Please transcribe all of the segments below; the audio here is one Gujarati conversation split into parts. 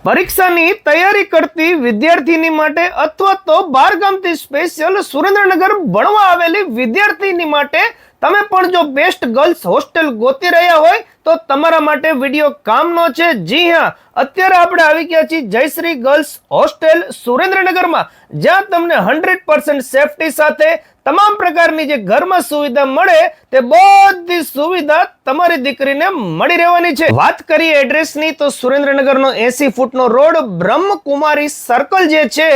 પરીક્ષાની તૈયારી કરતી વિદ્યાર્થીની માટે અથવા તો બહારગામથી સ્પેશિયલ સુરેન્દ્રનગર ભણવા આવેલી વિદ્યાર્થીની માટે તમે પણ જો બેસ્ટ ગર્લ્સ હોસ્ટેલ ગોતી રહ્યા હોય તો તમારા માટે વિડીયો કામનો છે। જી હા, અત્યારે આપણે આવી ગયા છીએ જયશ્રી ગર્લ્સ હોસ્ટેલ સુરેન્દ્રનગરમાં, જ્યાં તમને 100% સેફટી સાથે તમામ પ્રકારની જે ઘરમાં સુવિધા મળે તે બધી સુવિધા તમારી દીકરીને મળી રહેવાની છે। વાત કરીએ એડ્રેસની તો સુરેન્દ્રનગરનો 80 ફૂટનો રોડ બ્રહ્મકુમારી સર્કલ જે છે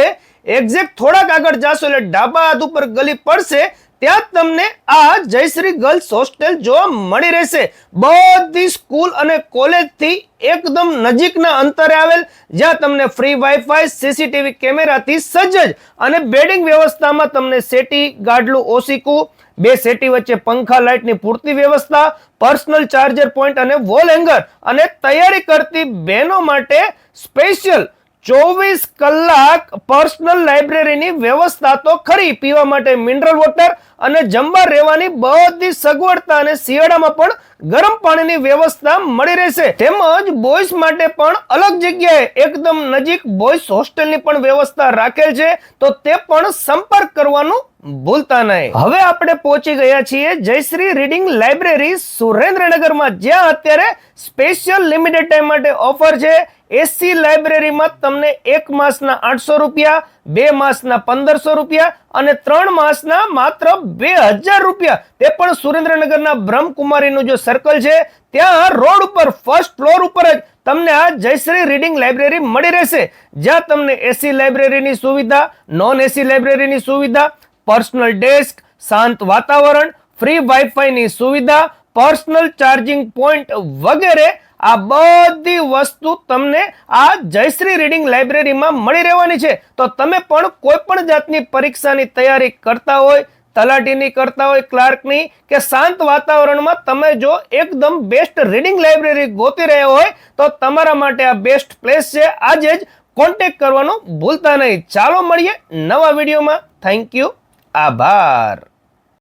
એક્ઝેક્ટ થોડાક આગળ જાશો એટલે ડાબા હાથ ઉપર ગલી પડશે, ત્યાં તમને આ જયશ્રી ગર્લ્સ હોસ્ટેલ જોવા મળી રહેશે। બધી સ્કૂલ અને કોલેજ થી એકદમ નજીકના અંતરે આવેલ, જ્યાં તમને ફ્રી વાઈફાઈ, સીસીટીવી કેમેરાથી સજ્જ અને બેડિંગ વ્યવસ્થામાં તમને સેટી, ગાડલું, ઓશીકું, બે સેટી વચ્ચે પંખા, લાઇટની પૂરતી વ્યવસ્થા, પર્સનલ ચાર્જર પોઈન્ટ અને વોલ હેંગર અને તૈયારી કરતી બહેનો માટે સ્પેશિયલ 24 કલાક પર્સનલ લાઇબ્રેરીની વ્યવસ્થા તો ખરી, પીવા માટે મિનરલ વોટર અને જમવા રહેવાની બધી સગવડતા અને શિયાળામાં પણ ગરમ પાણીની વ્યવસ્થા મળી રહેશે। તેમજ બોયઝ માટે પણ અલગ જગ્યાએ એકદમ નજીક બોયઝ હોસ્ટેલની પણ વ્યવસ્થા રાખેલ છે, તો તે પણ સંપર્ક કરવાનું ભૂલતા નહીં। હવે આપણે પહોંચી ગયા છીએ જયશ્રી રીડિંગ લાઇબ્રેરી સુરેન્દ્રનગરમાં, જ્યાં અત્યારે સ્પેશિયલ લિમિટેડ ટાઈમ માટે ઓફર છે। એસી લાઇબ્રેરીમાં તમને 1 માસના 800 રૂપિયા, 2 માસના 1500 રૂપિયા અને 3 માસના માત્ર 2000 રૂપિયા, તે પણ સુરેન્દ્રનગરના બ્રહ્મકુમારીનું જો સર્કલ છે ત્યાં રોડ ઉપર ફર્સ્ટ ફ્લોર ઉપર જ તમને આ જયશ્રી રીડિંગ લાઇબ્રેરી મળી રહેશે, જ્યાં તમને એસી લાઇબ્રેરીની સુવિધા, નોન એસી લાઇબ્રેરીની સુવિધા, પર્સનલ ડેસ્ક, શાંત વાતાવરણ, ફ્રી વાઈફાઈની સુવિધા, પર્સનલ ચાર્જિંગ પોઈન્ટ વગેરે આ બધી વસ્તુ તમને આ જયશ્રી રીડિંગ લાઇબ્રેરીમાં મળી રહેવાની છે। તો તમે પણ કોઈ પણ જાતની પરીક્ષાની તૈયારી કરતા હોય, તલાટીની કરતા હોય, ક્લાર્કની કે શાંત વાતાવરણમાં તમે જો એકદમ બેસ્ટ રીડિંગ લાઇબ્રેરી ગોતી રહ્યા હોય તો તમારા માટે આ બેસ્ટ પ્લેસ છે। આજે જ કોન્ટેક્ટ કરવાનું ભૂલતા નહીં। ચાલો મળીએ નવા વિડીયોમાં। થેન્ક યુ, આભાર।